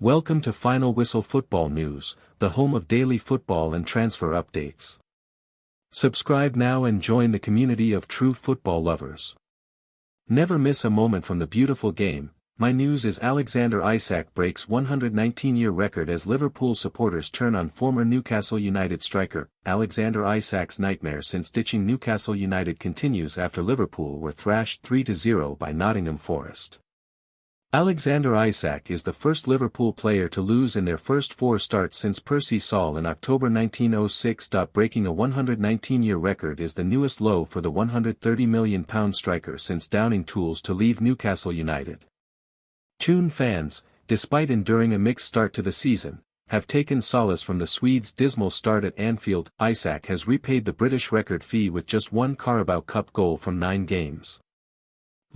Welcome to Final Whistle Football News, the home of daily football and transfer updates. Subscribe now and join the community of true football lovers. Never miss a moment from the beautiful game. My news is Alexander Isak breaks 119-year record as Liverpool supporters turn on former Newcastle United striker. Alexander Isak's nightmare since ditching Newcastle United continues after Liverpool were thrashed 3-0 by Nottingham Forest. Alexander Isak is the first Liverpool player to lose in their first 4 starts since Percy Saul in October 1906. Breaking a 119-year record is the newest low for the £130 million striker since downing tools to leave Newcastle United. Toon fans, despite enduring a mixed start to the season, have taken solace from the Swedes' dismal start at Anfield. Isak has repaid the British record fee with just one Carabao Cup goal from 9 games.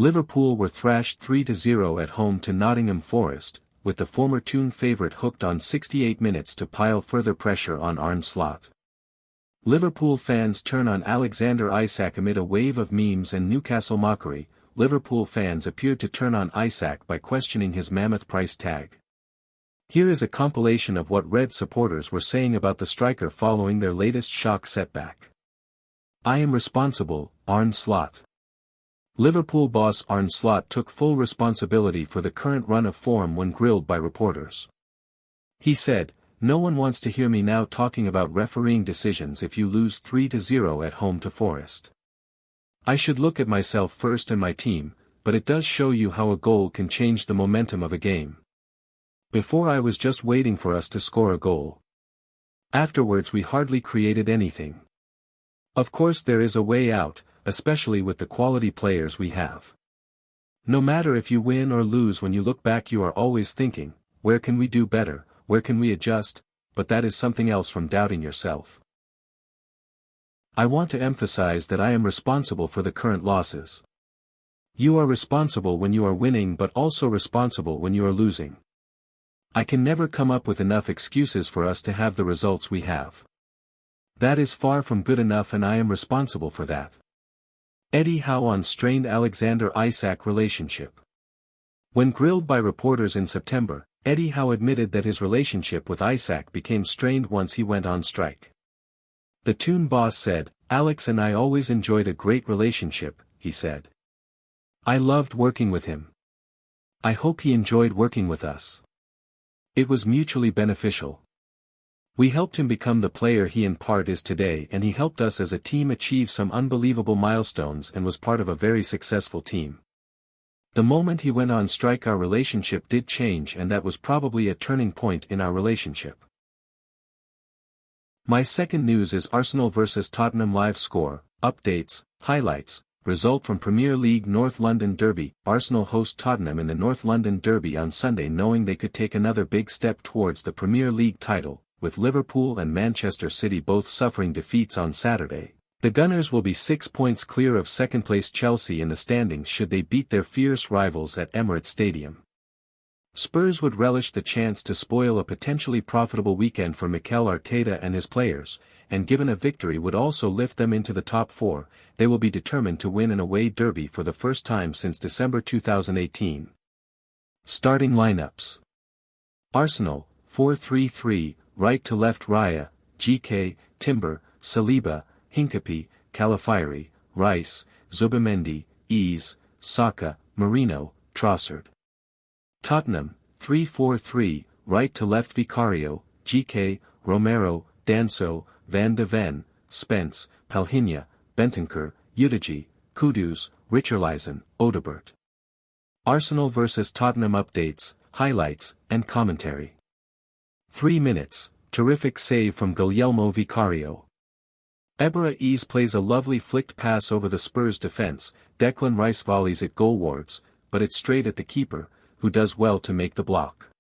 Liverpool were thrashed 3-0 at home to Nottingham Forest, with the former Toon favourite hooked on 68 minutes to pile further pressure on Arne Slot. Liverpool fans turn on Alexander Isak amid a wave of memes and Newcastle mockery. Liverpool fans appeared to turn on Isak by questioning his mammoth price tag. Here is a compilation of what Red supporters were saying about the striker following their latest shock setback. I am responsible, Arne Slot. Liverpool boss Arne Slot took full responsibility for the current run of form when grilled by reporters. He said, "No one wants to hear me now talking about refereeing decisions if you lose 3-0 at home to Forest. I should look at myself first and my team, but it does show you how a goal can change the momentum of a game. Before I was just waiting for us to score a goal. Afterwards we hardly created anything. Of course there is a way out, especially with the quality players we have. No matter if you win or lose, when you look back you are always thinking, where can we do better, where can we adjust, but that is something else from doubting yourself. I want to emphasize that I am responsible for the current losses. You are responsible when you are winning but also responsible when you are losing. I can never come up with enough excuses for us to have the results we have. That is far from good enough and I am responsible for that." Eddie Howe on strained Alexander Isak relationship. When grilled by reporters in September, Eddie Howe admitted that his relationship with Isak became strained once he went on strike. The Toon boss said, "Alex and I always enjoyed a great relationship," he said. "I loved working with him. I hope he enjoyed working with us. It was mutually beneficial. We helped him become the player he in part is today, and he helped us as a team achieve some unbelievable milestones and was part of a very successful team. The moment he went on strike our relationship did change, and that was probably a turning point in our relationship." My second news is Arsenal vs Tottenham live score, updates, highlights, result from Premier League North London Derby. Arsenal host Tottenham in the North London Derby on Sunday, knowing they could take another big step towards the Premier League title. With Liverpool and Manchester City both suffering defeats on Saturday, the Gunners will be 6 points clear of second-place Chelsea in the standings should they beat their fierce rivals at Emirates Stadium. Spurs would relish the chance to spoil a potentially profitable weekend for Mikel Arteta and his players, and given a victory would also lift them into the top 4, they will be determined to win an away derby for the first time since December 2018. Starting lineups. Arsenal, 4-3-3, right to left Raya, GK, Timber, Saliba, Hincapié, Calafiori, Rice, Zubimendi, Ease, Saka, Marino, Trossard. Tottenham, 3-4-3, right to left Vicario, GK, Romero, Danso, Van de Ven, Spence, Palhinha, Bentancur, Udigi, Kudus, Richarlison, Odobert. Arsenal vs Tottenham updates, highlights, and commentary. 3 minutes, terrific save from Guglielmo Vicario. Ebra Ease plays a lovely flicked pass over the Spurs defense. Declan Rice volleys it goalwards, but it's straight at the keeper, who does well to make the block.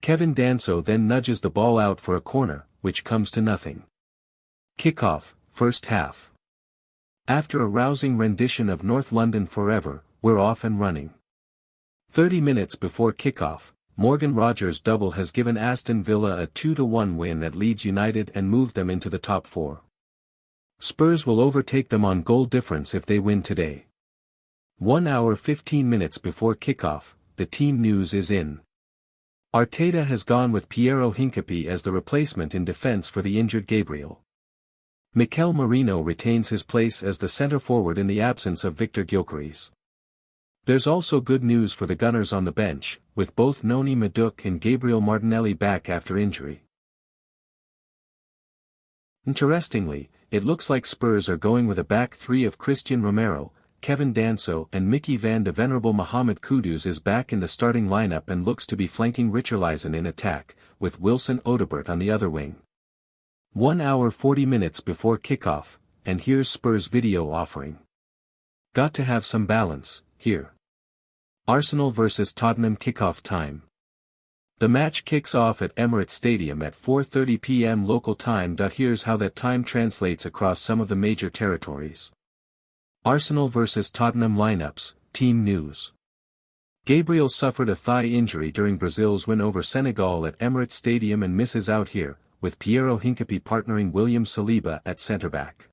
Kevin Danso then nudges the ball out for a corner, which comes to nothing. Kickoff, first half. After a rousing rendition of North London Forever, we're off and running. 30 minutes before kickoff, Morgan Rogers' double has given Aston Villa a 2-1 win at Leeds United and moved them into the top 4. Spurs will overtake them on goal difference if they win today. 1 hour 15 minutes before kickoff, the team news is in. Arteta has gone with Piero Hincapié as the replacement in defense for the injured Gabriel. Mikel Merino retains his place as the centre-forward in the absence of Victor Gyökeres. There's also good news for the Gunners on the bench, with both Noni Madueke and Gabriel Martinelli back after injury. Interestingly, it looks like Spurs are going with a back three of Christian Romero, Kevin Danso and Mickey van de Venerable. Mohamed Kudus is back in the starting lineup and looks to be flanking Richarlison in attack, with Wilson Odobert on the other wing. 1 hour 40 minutes before kickoff, and here's Spurs' video offering. Got to have some balance, here. Arsenal vs Tottenham kickoff time. The match kicks off at Emirates Stadium at 4:30 p.m. local time. Here's how that time translates across some of the major territories. Arsenal vs Tottenham lineups, team news. Gabriel suffered a thigh injury during Brazil's win over Senegal at Emirates Stadium and misses out here, with Piero Hincapié partnering William Saliba at centre-back.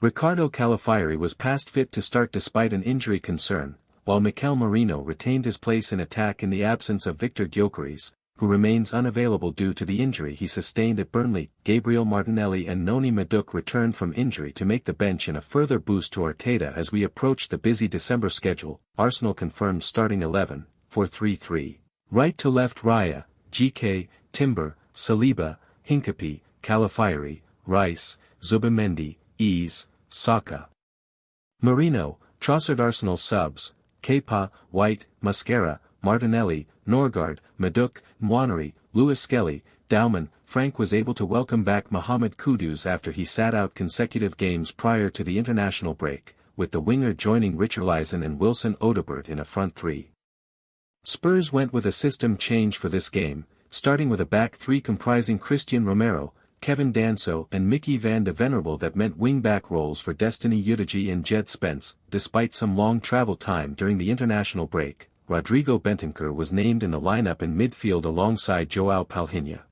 Ricardo Calafiori was past fit to start despite an injury concern, while Mikel Merino retained his place in attack in the absence of Victor Gyökeres, who remains unavailable due to the injury he sustained at Burnley. Gabriel Martinelli and Noni Madueke returned from injury to make the bench in a further boost to Arteta as we approach the busy December schedule. Arsenal confirmed starting 11, 4-3-3. Right to left Raya, GK, Timber, Saliba, Hincapié, Calafiori, Rice, Zubimendi, Ease, Saka. Merino, Trossard. Arsenal subs, Kepa, White, Mascara, Martinelli, Norgard, Madueke, Nwaneri, Lewis Skelly, Dauman. Frank was able to welcome back Mohamed Kudus after he sat out consecutive games prior to the international break, with the winger joining Richarlison and Wilson Odobert in a front three. Spurs went with a system change for this game, starting with a back three comprising Christian Romero, Kevin Danso and Mickey van de Venerable. That meant wing-back roles for Destiny Udogie and Jed Spence. Despite some long travel time during the international break, Rodrigo Bentancur was named in the lineup in midfield alongside Joao Palhinha.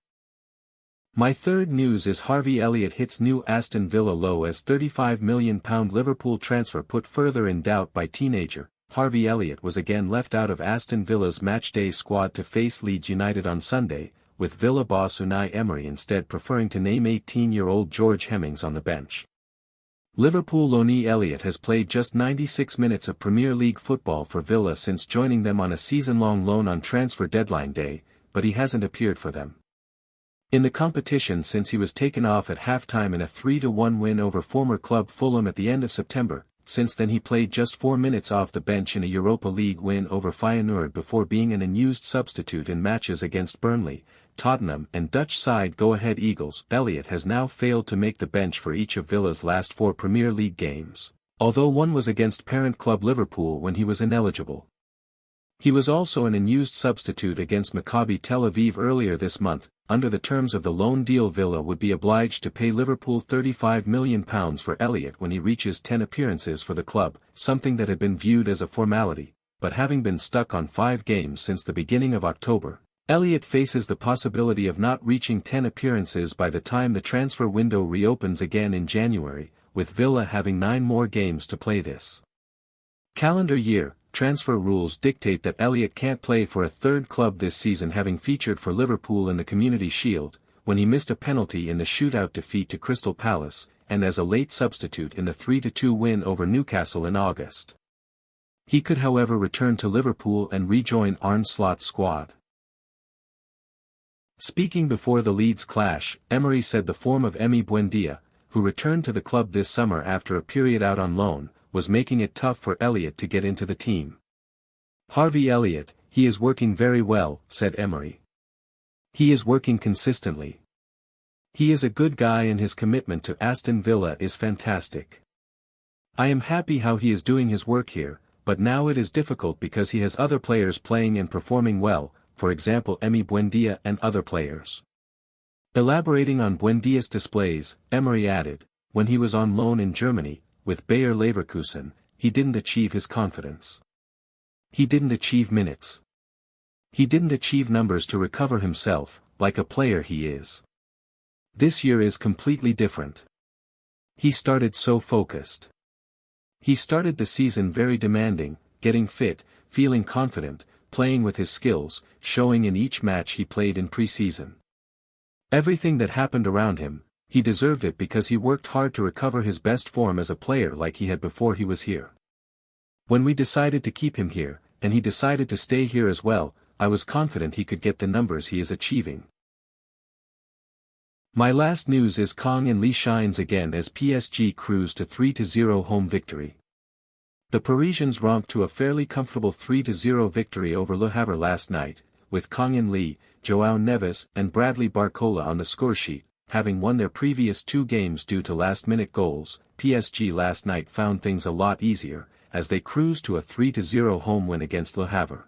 My third news is Harvey Elliott hits new Aston Villa low as £35 million Liverpool transfer put further in doubt by teenager. Harvey Elliott was again left out of Aston Villa's matchday squad to face Leeds United on Sunday, with Villa boss Unai Emery instead preferring to name 18-year-old George Hemmings on the bench. Liverpool loanee Elliott has played just 96 minutes of Premier League football for Villa since joining them on a season-long loan on transfer deadline day, but he hasn't appeared for them in the competition since he was taken off at halftime in a 3-1 win over former club Fulham at the end of September. Since then he played just 4 minutes off the bench in a Europa League win over Feyenoord before being an unused substitute in matches against Burnley, Tottenham and Dutch side Go Ahead Eagles. Elliott has now failed to make the bench for each of Villa's last 4 Premier League games, although one was against parent club Liverpool when he was ineligible. He was also an unused substitute against Maccabi Tel Aviv earlier this month. Under the terms of the loan deal, Villa would be obliged to pay Liverpool £35 million for Elliott when he reaches 10 appearances for the club, something that had been viewed as a formality, but having been stuck on 5 games since the beginning of October, Elliott faces the possibility of not reaching 10 appearances by the time the transfer window reopens again in January, with Villa having 9 more games to play this calendar year. Transfer rules dictate that Elliott can't play for a third club this season, having featured for Liverpool in the Community Shield, when he missed a penalty in the shootout defeat to Crystal Palace, and as a late substitute in the 3-2 win over Newcastle in August. He could however return to Liverpool and rejoin Arne Slot's squad. Speaking before the Leeds clash, Emery said the form of Emi Buendia, who returned to the club this summer after a period out on loan, was making it tough for Elliott to get into the team. Harvey Elliott, he is working very well, said Emery. He is working consistently. He is a good guy and his commitment to Aston Villa is fantastic. I am happy how he is doing his work here, but now it is difficult because he has other players playing and performing well, for example Emi Buendia and other players. Elaborating on Buendia's displays, Emery added, when he was on loan in Germany, with Bayer Leverkusen, he didn't achieve his confidence. He didn't achieve minutes. He didn't achieve numbers to recover himself, like a player he is. This year is completely different. He started so focused. He started the season very demanding, getting fit, feeling confident, playing with his skills, showing in each match he played in pre-season. Everything that happened around him, he deserved it because he worked hard to recover his best form as a player like he had before he was here. When we decided to keep him here, and he decided to stay here as well, I was confident he could get the numbers he is achieving. My last news is Kang In Lee shines again as PSG cruise to 3-0 home victory. The Parisians romped to a fairly comfortable 3-0 victory over Le Havre last night, with Kang In Lee, João Neves and Bradley Barcola on the scoresheet, having won their previous 2 games due to last-minute goals. PSG last night found things a lot easier, as they cruised to a 3-0 home win against Le Havre.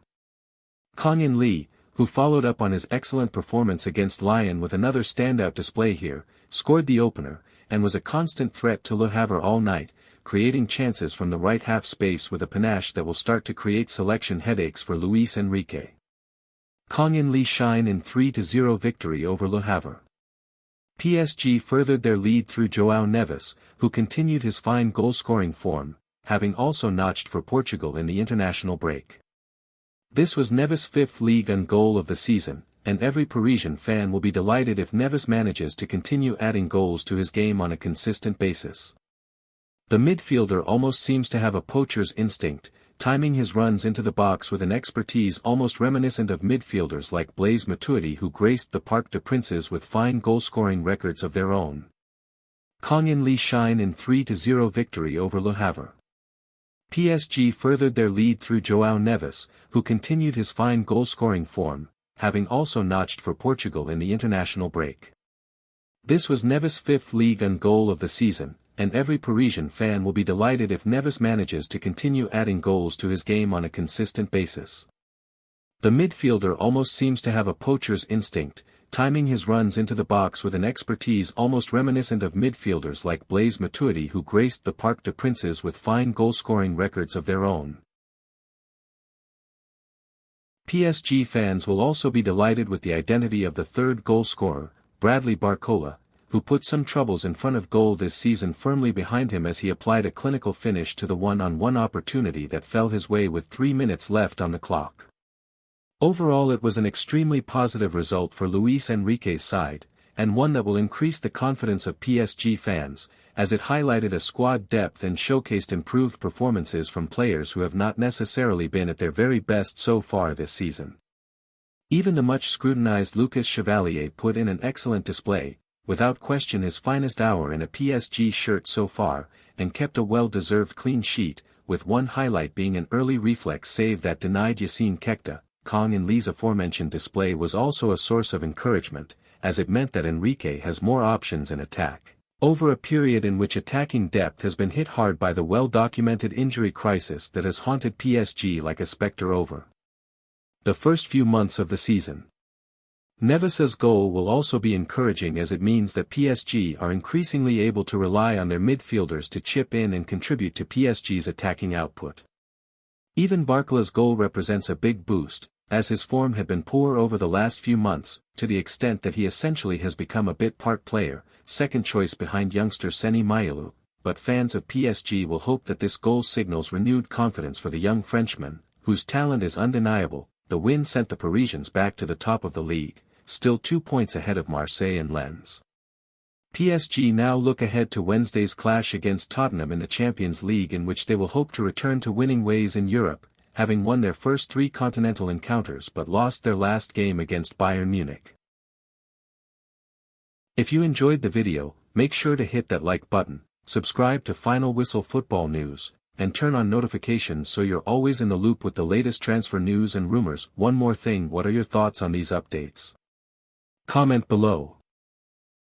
Kang In Lee, who followed up on his excellent performance against Lyon with another standout display here, scored the opener, and was a constant threat to Le Havre all night, creating chances from the right half space with a panache that will start to create selection headaches for Luis Enrique. Kang In Lee shine in 3-0 victory over Le Havre. PSG furthered their lead through João Neves, who continued his fine goal-scoring form, having also notched for Portugal in the international break. This was Neves' 5th Ligue 1 goal of the season, and every Parisian fan will be delighted if Neves manages to continue adding goals to his game on a consistent basis. The midfielder almost seems to have a poacher's instinct, timing his runs into the box with an expertise almost reminiscent of midfielders like Blaise Matuidi who graced the Parc des Princes with fine goal-scoring records of their own. Kang In Lee shine in 3-0 victory over Le Havre. PSG furthered their lead through João Neves, who continued his fine goal-scoring form, having also notched for Portugal in the international break. This was Neves' 5th Ligue 1 goal of the season, and every Parisian fan will be delighted if Neves manages to continue adding goals to his game on a consistent basis. The midfielder almost seems to have a poacher's instinct, timing his runs into the box with an expertise almost reminiscent of midfielders like Blaise Matuidi who graced the Parc des Princes with fine goal-scoring records of their own. PSG fans will also be delighted with the identity of the third goal scorer, Bradley Barcola, who put some troubles in front of goal this season firmly behind him as he applied a clinical finish to the one-on-one opportunity that fell his way with 3 minutes left on the clock. Overall it was an extremely positive result for Luis Enrique's side, and one that will increase the confidence of PSG fans, as it highlighted a squad depth and showcased improved performances from players who have not necessarily been at their very best so far this season. Even the much scrutinized Lucas Chevalier put in an excellent display, without question his finest hour in a PSG shirt so far, and kept a well-deserved clean sheet, with one highlight being an early reflex save that denied Yacine Kekta. Kang In Lee's aforementioned display was also a source of encouragement, as it meant that Enrique has more options in attack, over a period in which attacking depth has been hit hard by the well-documented injury crisis that has haunted PSG like a spectre over the first few months of the season. Neves's goal will also be encouraging as it means that PSG are increasingly able to rely on their midfielders to chip in and contribute to PSG's attacking output. Even Barcola's goal represents a big boost, as his form had been poor over the last few months, to the extent that he essentially has become a bit part player, second choice behind youngster Seny Mayulu, but fans of PSG will hope that this goal signals renewed confidence for the young Frenchman, whose talent is undeniable. The win sent the Parisians back to the top of the league, still 2 points ahead of Marseille and Lens. PSG now look ahead to Wednesday's clash against Tottenham in the Champions League, in which they will hope to return to winning ways in Europe, having won their first 3 continental encounters but lost their last game against Bayern Munich. If you enjoyed the video, make sure to hit that like button, subscribe to Final Whistle Football News, and turn on notifications so you're always in the loop with the latest transfer news and rumors. One more thing, what are your thoughts on these updates? Comment below.